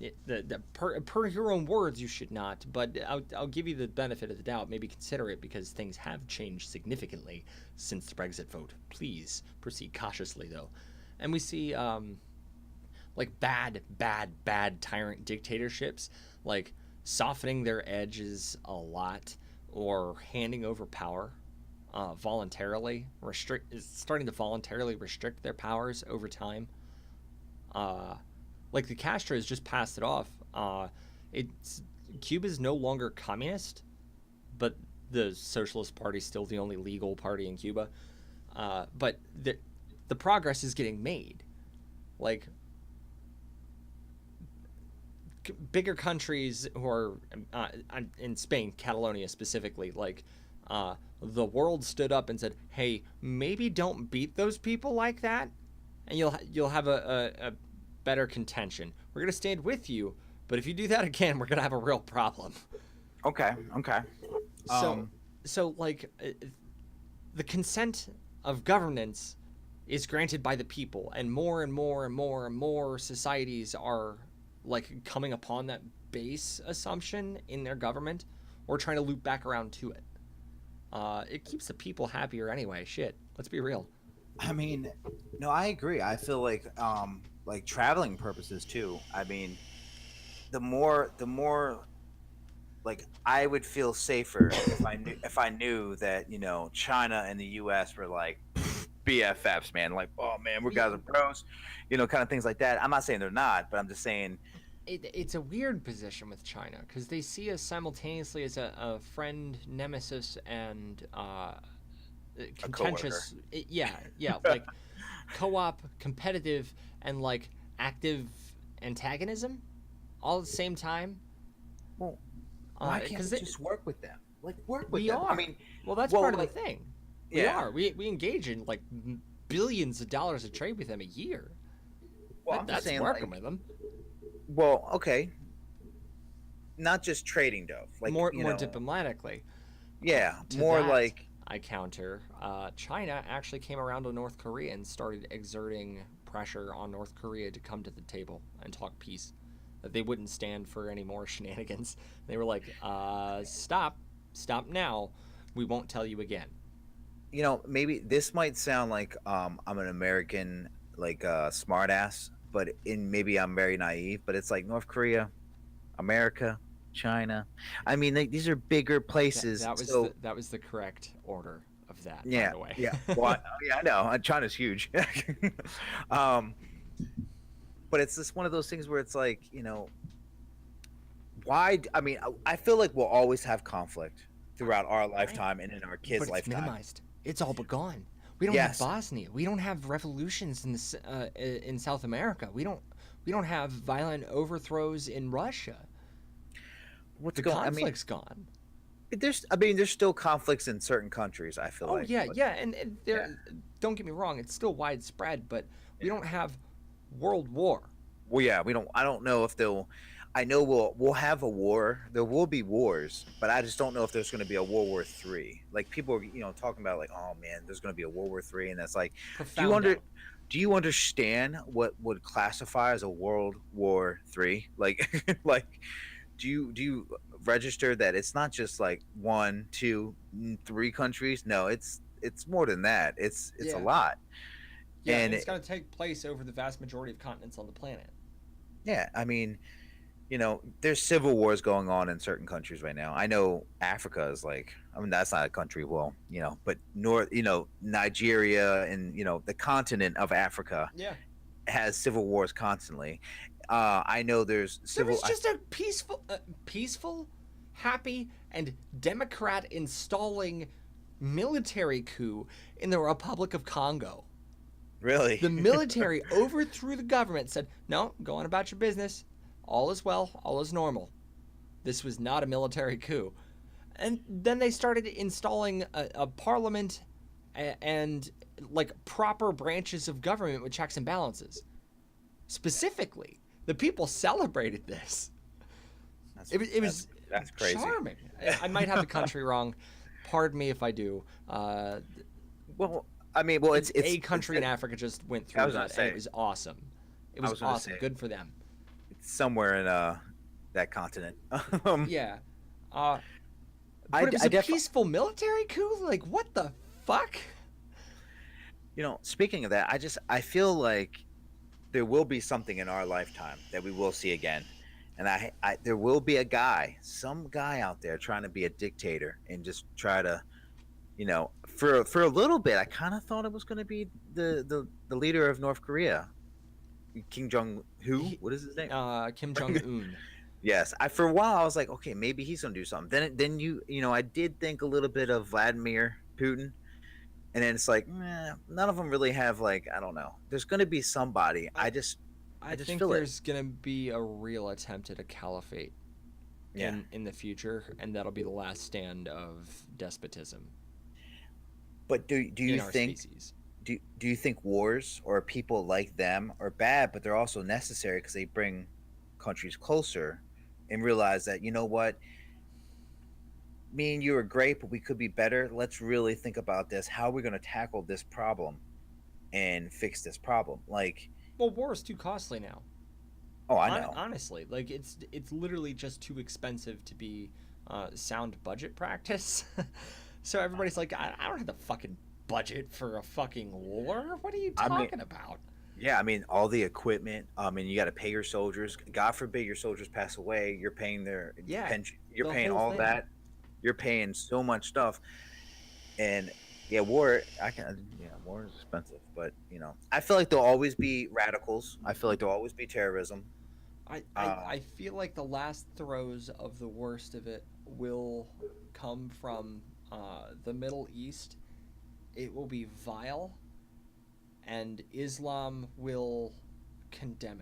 Per your own words, you should not. But I'll give you the benefit of the doubt. Maybe consider it because things have changed significantly since the Brexit vote. Please proceed cautiously, though. And we see like bad tyrant dictatorships, like softening their edges a lot or handing over power voluntarily, starting to voluntarily restrict their powers over time. Like the Castros just passed it off. It's Cuba's no longer communist, but the Socialist Party's still the only legal party in Cuba. But the progress is getting made. Like bigger countries who are in Spain, Catalonia specifically, like the world stood up and said, "Hey, maybe don't beat those people like that, and you'll have a better contention. We're gonna stand with you, but if you do that again, we're gonna have a real problem." Okay. So, like the consent of governance is granted by the people, and more and more and more and more societies are like coming upon that base assumption in their government, or trying to loop back around to it. It keeps the people happier anyway. Shit, let's be real. I mean, no, I agree. I feel like traveling purposes too. I mean, the more like I would feel safer if I knew that China and the U.S. were like BFFs, man. Like, oh man, we guys are bros, kind of things like that. I'm not saying they're not, but I'm just saying It's a weird position with China because they see us simultaneously as a friend, nemesis, and a coworker. contentious. Yeah, like co-op, competitive, and like active antagonism all at the same time. Well, why can't we just work with them? Like work with We them. I are. mean, Well, that's well, part of the like thing. We yeah. are. We engage in like billions of dollars of trade with them a year. Well, I'm just That's saying working like, with them. well, okay, not just trading though. Like More diplomatically. yeah, To more that, like I counter. China actually came around to North Korea and started exerting pressure on North Korea to come to the table and talk peace. That they wouldn't stand for any more shenanigans. They were like, stop now. We won't tell you again. maybe this might sound like I'm an American like smartass, but in maybe I'm very naive. But it's like North Korea, America, China. I mean, these are bigger places, so That was the correct order of that, by yeah, the way. yeah. Well, yeah, I know. China's huge. um, but it's just one of those things where it's like, why? I mean, I feel like we'll always have conflict throughout our Right. lifetime and in our kids' But it's lifetime. minimized. It's all but gone. We don't have Yes. Bosnia. We don't have revolutions in South America. We don't have violent overthrows in Russia. What's The going? I mean, conflict's gone. there's still conflicts in certain countries. I feel Oh like, yeah, but yeah, and yeah. there. Don't get me wrong; it's still widespread, but we don't have world war. Well, yeah, we don't. I don't know if they'll. I know we'll have a war. There will be wars, but I just don't know if there's going to be a World War III. Like people are, talking about like, oh man, there's going to be a World War III, and that's like, do you Profound under doubt. do you understand what would classify as a World War III? Like, like, do you register that it's not just like one, two, three countries? No, it's more than that. It's a Yeah, lot, yeah, and and it's going to take place over the vast majority of continents on the planet. yeah, I mean, there's civil wars going on in certain countries right now. I know Africa is like, I mean, that's not a country, well, but Nigeria and the continent of Africa Yeah, has civil wars constantly. I know there's there civil. was just a peaceful, happy, and Democrat installing military coup in the Republic of Congo. Really? The military overthrew the government, said, "No, go on about your business. All is well, all is normal." This was not a military coup. And then they started installing a parliament and like proper branches of government with checks and balances. Specifically, the people celebrated this. that's It that's was that's crazy. charming. I might have the country wrong. Pardon me if I do. Well, I mean, well, A country in Africa just went I through was gonna that, and it say. was awesome. It I was was gonna awesome. say Good for them. it's somewhere in that continent. um, Yeah. Uh, I but it was I a definitely. peaceful military coup? Like, what the fuck? Speaking of that, I feel like there will be something in our lifetime that we will see again, and there will be some guy out there trying to be a dictator and just try to, for a little bit, I kind of thought it was going to be the leader of North Korea, Kim Jong Who. He, What is his name? Kim Jong Un. Yes, I for a while I was like, okay, maybe he's gonna do something. Then I did think a little bit of Vladimir Putin, and then it's like, none of them really have like, I don't know. There's gonna be somebody. I I I just think feel it. there's gonna be a real attempt at a caliphate Yeah. in the future, and that'll be the last stand of despotism But do in you our think species. do you think wars or people like them are bad, but they're also necessary because they bring countries closer and realize that what, me and you are great, but we could be better. Let's really think about this. How are we going to tackle this problem? and fix this problem. Like, Well, war is too costly now. oh, I know. Honestly, like it's literally just too expensive to be sound budget practice. So everybody's like, I don't have the fucking budget for a fucking war. What are you I mean, talking about? yeah, I mean, all the equipment. I mean, you got to pay your soldiers. God forbid your soldiers pass away. You're paying their Yeah, pension. You're the paying whole all thing. that. You're paying so much stuff. And yeah, war. I can. Yeah, war is expensive. But I feel like there'll always be radicals. I feel like there'll always be terrorism. I feel like the last throes of the worst of it will come from the Middle East. It will be vile, and Islam will condemn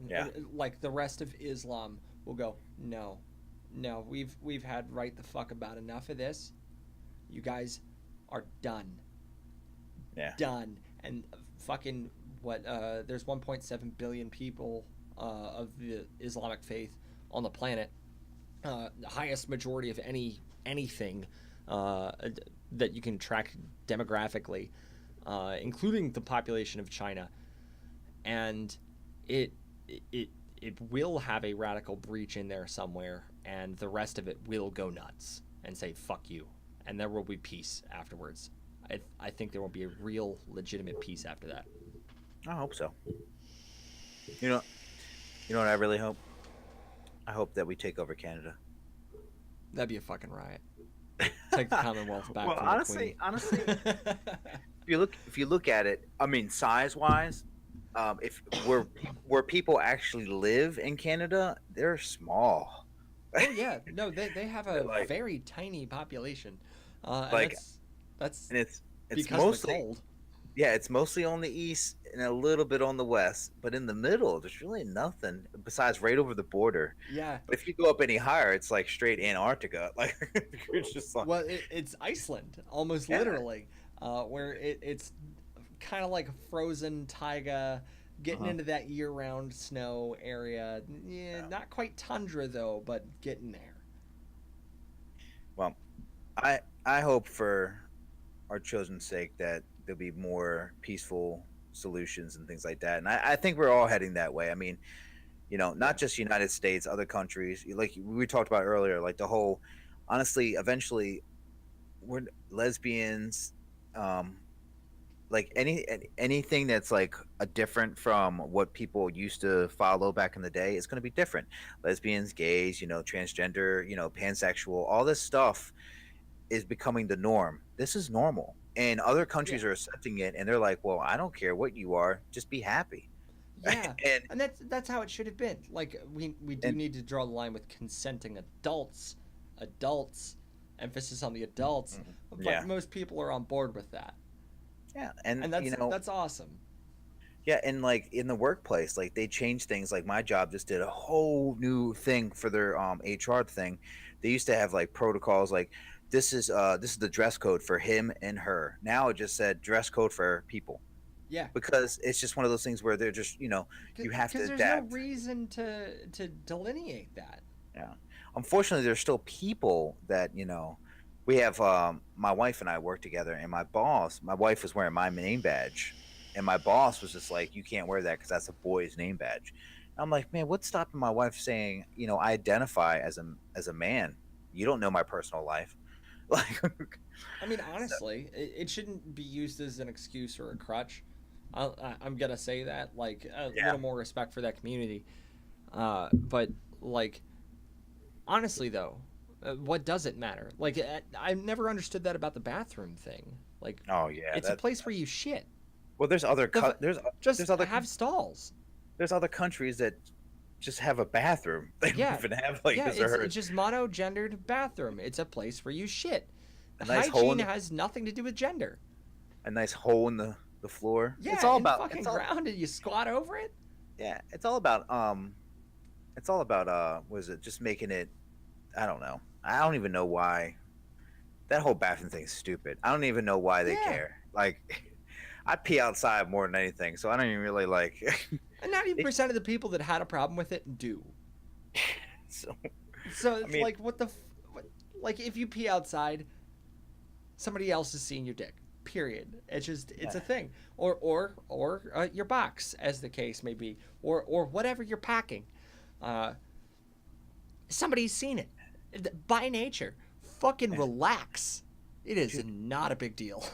Yeah, it. Like the rest of Islam will go, no, no, we've had right the fuck about enough of this. You guys are done, yeah, done, and fucking what? There's 1.7 billion people of the Islamic faith on the planet. The highest majority of anything uh, that you can track demographically, including the population of China, and it it it will have a radical breach in there somewhere, and the rest of it will go nuts and say fuck you, and there will be peace afterwards. I think there will be a real legitimate peace after that. I hope so. You know, you know what I really hope. I hope that we take over Canada. That'd be a fucking riot. Take the Commonwealth back Well, from the Queen. honestly, if you look at it, I mean, size wise, if where people actually live in Canada, they're small. Oh yeah, no, they have They're a like very tiny population, and like, that's and it's because of the mostly, cold. yeah, it's mostly on the east and a little bit on the west, but in the middle, there's really nothing besides right over the border. Yeah, But if you go up any higher, it's like straight Antarctica. Like it's just like, well, it's Iceland almost yeah, literally, where it's kind of like a frozen taiga, getting uh-huh, into that year-round snow area. Yeah, yeah. not quite tundra though, but getting there. Well, I hope for our children's sake that there'll be more peaceful solutions and things like that. And I think we're all heading that way. I mean, not Yeah, just United States, other countries, like we talked about earlier, like the whole, honestly, eventually, we're lesbians, um, like anything that's like a different from what people used to follow back in the day is going to be different. Lesbians, gays, transgender, pansexual, all this stuff is becoming the norm. This is normal. And other yeah, countries are accepting it and they're like, well, I don't care what you are, just be happy. yeah, and and that's how it should have been. Like we do and need to draw the line with consenting adults, adults, emphasis on the adults, yeah. but most people are on board with that, Yeah. And and that's awesome. yeah, and like in the workplace, like they changed things. Like my job just did a whole new thing for their HR thing. They used to have like protocols like this is the dress code for him and her. Now it just said dress code for people Yeah, because it's just one of those things where they're just, you have to because there's no adapt. reason to delineate that. Yeah. Unfortunately, there's still people that, we have my wife and I work together, and my wife was wearing my name badge, and my boss was just like, you can't wear that because that's a boy's name badge. And I'm like, man, what's stopping my wife saying, I identify as a man. You don't know my personal life. Like, I mean, so, honestly, it shouldn't be used as an excuse or a crutch. I'm gonna say that, like, a yeah. little more respect for that community. But like, honestly though, what does it matter? Like, I've never understood that about the bathroom thing. Like, Oh yeah. it's a place where you shit. Well, there's other The, there's just other have stalls. there's other countries that just have a bathroom. They don't Yeah, even have like yeah. his or It's hers. just mono-gendered bathroom. It's a place where you shit. A nice hole Hygiene in the has nothing to do with gender. a nice hole in the floor. It's Yeah, all in the about fucking ground, and you squat over it. yeah, it's all about was it just making it, I don't know. I don't even know why that whole bathroom thing is stupid. I don't even know why they Yeah, care. Like I pee outside more than anything, so I don't even really like and 90 it, percent of the people that had a problem with it do. so So I it's mean, like, what, like if you pee outside, somebody else is seeing your dick. Period. It's Yeah. a thing. Or your box, as the case may be, or whatever you're packing. Uh, Somebody's seen it. By nature, fucking And, relax. It is dude, not a big deal.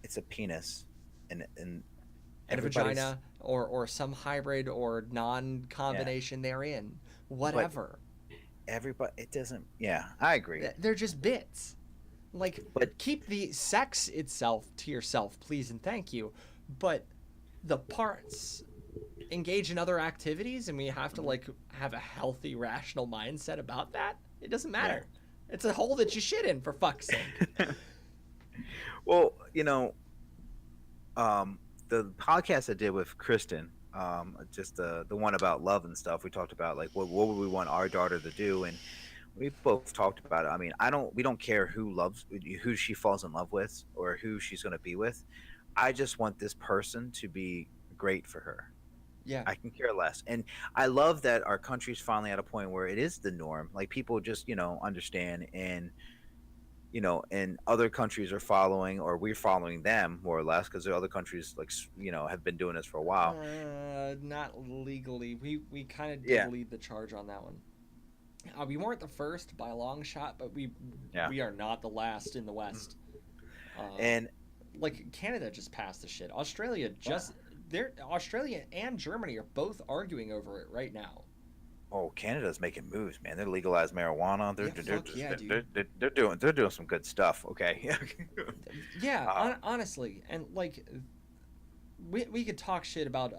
it's a penis, and And a everybody's. vagina, or some hybrid or Yeah, non-combination therein. but Whatever. everybody, it doesn't. Yeah, I agree. They're just bits. Like, But keep the sex itself to yourself, please and thank you. But the parts, engage in other activities, and we have to like have a healthy, rational mindset about that. It doesn't yeah. matter. It's a hole that you shit in, for fuck's sake. Well, um, the podcast I did with Kristen, just the one about love and stuff. We talked about like what would we want our daughter to do, and we both talked about it. I mean, we don't care who she falls in love with or who she's going to be with. I just want this person to be great for her. Yeah. I can care less. And I love that our country's finally at a point where it is the norm. Like people just, understand, and other countries are following, or we're following them more or less, because there are other countries like have been doing this for a while. Not legally. We kind of did Yeah, lead the charge on that one. We weren't the first by a long shot, but yeah. we are not the last in the West. Uh, And like Canada just passed the shit. Australia and Germany are both arguing over it right now. oh, Canada's making moves, man. They're legalized marijuana. They're Yeah, they're fuck yeah, dude. they're doing some good stuff. Okay. Yeah, uh, honestly, and like we could talk shit about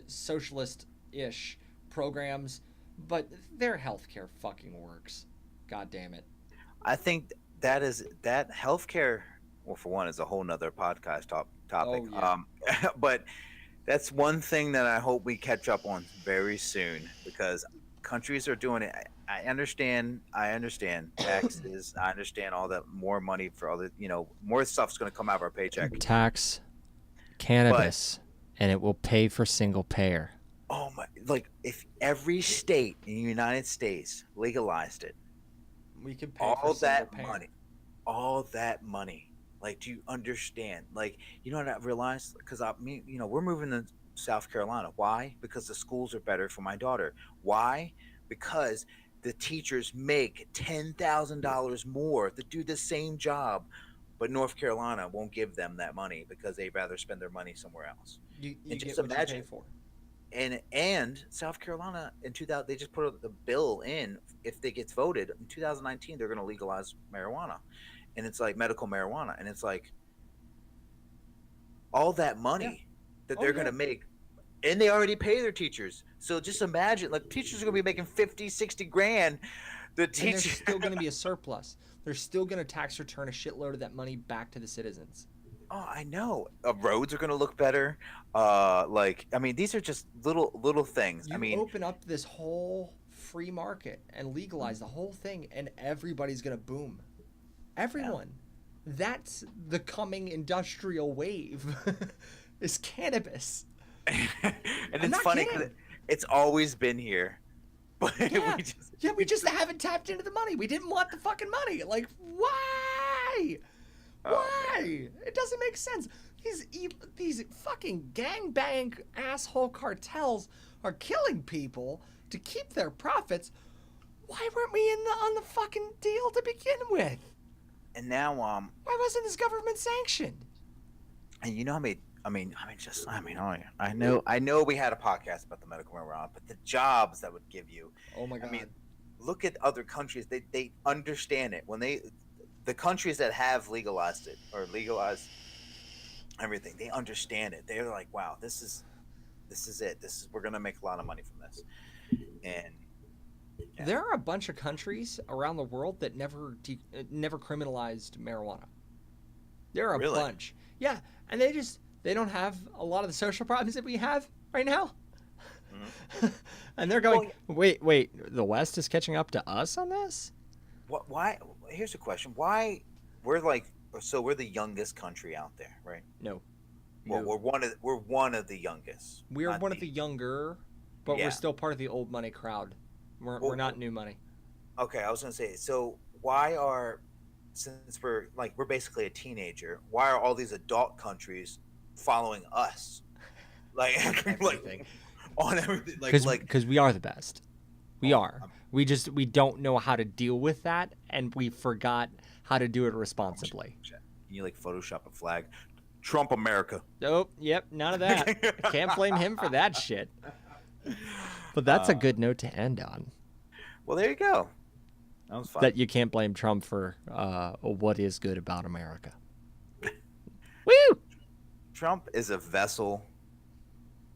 socialist ish programs, but their healthcare fucking works. God damn it. I think that healthcare. Well, for one, is a whole nother podcast topic. Oh yeah. But that's one thing that I hope we catch up on very soon, because countries are doing it. I understand. I understand taxes. I understand all that more money for all the more stuff's going to come out of our paycheck. Tax But cannabis, and it will pay for single payer. oh my, like if every state in the United States legalized it, We could pay for all single that payer. money, all that money. Like, do you understand? Like, what I realized? Because we're moving to South Carolina. Why? Because the schools are better for my daughter. Why? Because the teachers make $10,000 more to do the same job, but North Carolina won't give them that money because they'd rather spend their money somewhere else. You And just get what you pay imagine, for. and South Carolina in 2000, they just put the bill in. If they gets voted in 2019, they're going to legalize marijuana, and it's like medical marijuana, and it's like all that Yeah. money that Oh they're going yeah. to make, and they already pay their teachers. So just imagine, like, teachers are going to be making 50, 60 grand. The And there's teacher. still going to be a surplus. They're still going to tax return a shitload of that money back to the citizens. Oh, I know. Roads are going to look better. Like, I mean, these are just little things. I You mean, open up this whole free market and legalize the whole thing, and everybody's going to boom. yeah. Everyone. That's the coming industrial wave. Is cannabis. And I'm it's not funny because kidding. it's always been here, but Yeah. we just Yeah, we just haven't tapped into the money. We didn't want the fucking money. Like, why? oh man. Why? It doesn't make sense. These fucking gangbang asshole cartels are killing people to keep their profits. Why weren't we on the fucking deal to begin with? And now Why wasn't this government sanctioned? and you know how many I know we had a podcast about the medical marijuana, but the jobs that would give you. Oh my I god. mean, look at other countries. They understand it. The countries that have legalized it or legalized everything, they understand it. They're like, wow, this is it. We're gonna make a lot of money from this. And yeah, There are a bunch of countries around the world that never criminalized marijuana. There are a really. bunch. Yeah, and they don't have a lot of the social problems that we have right now. Mhm. And they're Well, going, wait, the West is catching up to us on this? what? Why? Here's a question. Why we're like so we're the youngest country out there, right? No. Well, No. we're one of the youngest. We're Not one of the younger, but we're yeah. still part of the old money crowd. We're Well, not new money. okay, I was gonna say. So why are since we're basically a teenager, why are all these adult countries following us? Like, On like everything. on everything, Because we are the best. We oh, are. We don't know how to deal with that, and we forgot how to do it responsibly. can you like Photoshop a flag? Trump America. Nope. Yep. None of that. Can't blame him for that shit. But that's a uh, good note to end on. well, there you go. That was fun. That you can't blame Trump for what is good about America. Woo! Trump is a vessel.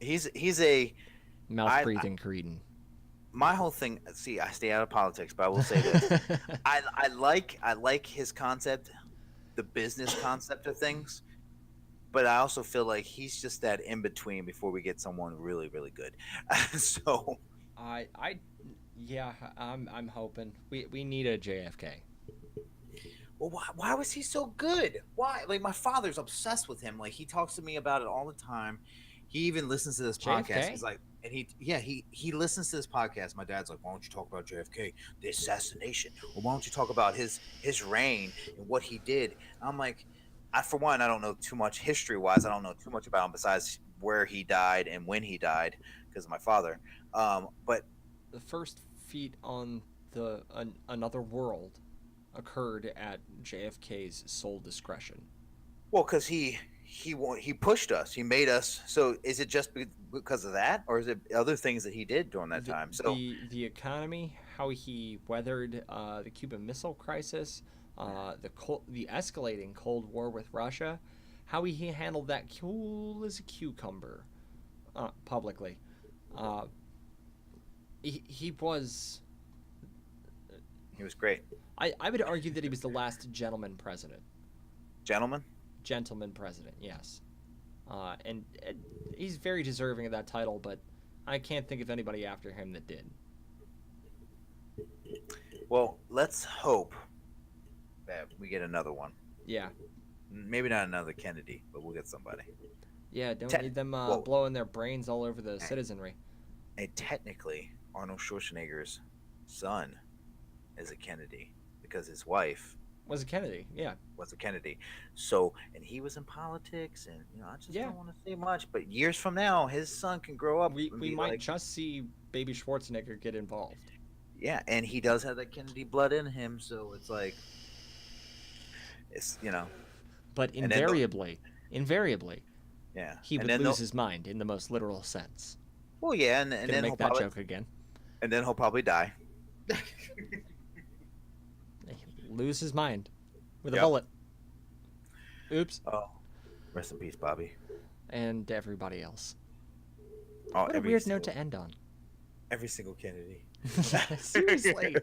He's a Mouth breathing cretin. my whole thing. See, I stay out of politics, but I will say this: I like his concept, the business concept of things. But I also feel like he's just that in between before we get someone really, really good. So, I, yeah, I'm hoping we need a JFK. well, why was he so good? Why? Like, my father's obsessed with him. Like, he talks to me about it all the time. He even listens to this podcast. JFK? He's like, and he listens to this podcast. My dad's like, why don't you talk about JFK, the assassination, or why don't you talk about his reign and what he did? And I'm like, for one, I don't know too much history wise. I don't know too much about him besides where he died and when he died because of my father. But The first feat on another world occurred at JFK's sole discretion. well, because he pushed us. He made us. So is it just because of that, or is it other things that he did during that time? So The economy, how he weathered the Cuban Missile Crisis, the escalating Cold War with Russia, how he handled that cool as a cucumber publicly. Uh, he was. he was great, I would argue that he was the last gentleman president. gentlemen. Gentleman president, yes. And he's very deserving of that title, but I can't think of anybody after him that did. Well, let's hope that we get another one. Yeah. Maybe not another Kennedy, but we'll get somebody. Yeah, don't need them blowing their brains all over the citizenry. And technically, Arnold Schwarzenegger's son is a Kennedy because his wife Was it Kennedy? Yeah. was a Kennedy. So, and he was in politics, and I just don't want to say much. But years from now, his son can grow up. We might just see baby Schwarzenegger get involved. Yeah, and he does have that Kennedy blood in him, so it's like, But invariably, yeah, he would lose his mind in the most literal sense. Well, yeah, and then make that joke again. And then he'll probably die. Lose his mind with a bullet. Oops. Oh, rest in peace, Bobby. And everybody else. Oh, what a weird note to end on. Every single Kennedy. Seriously.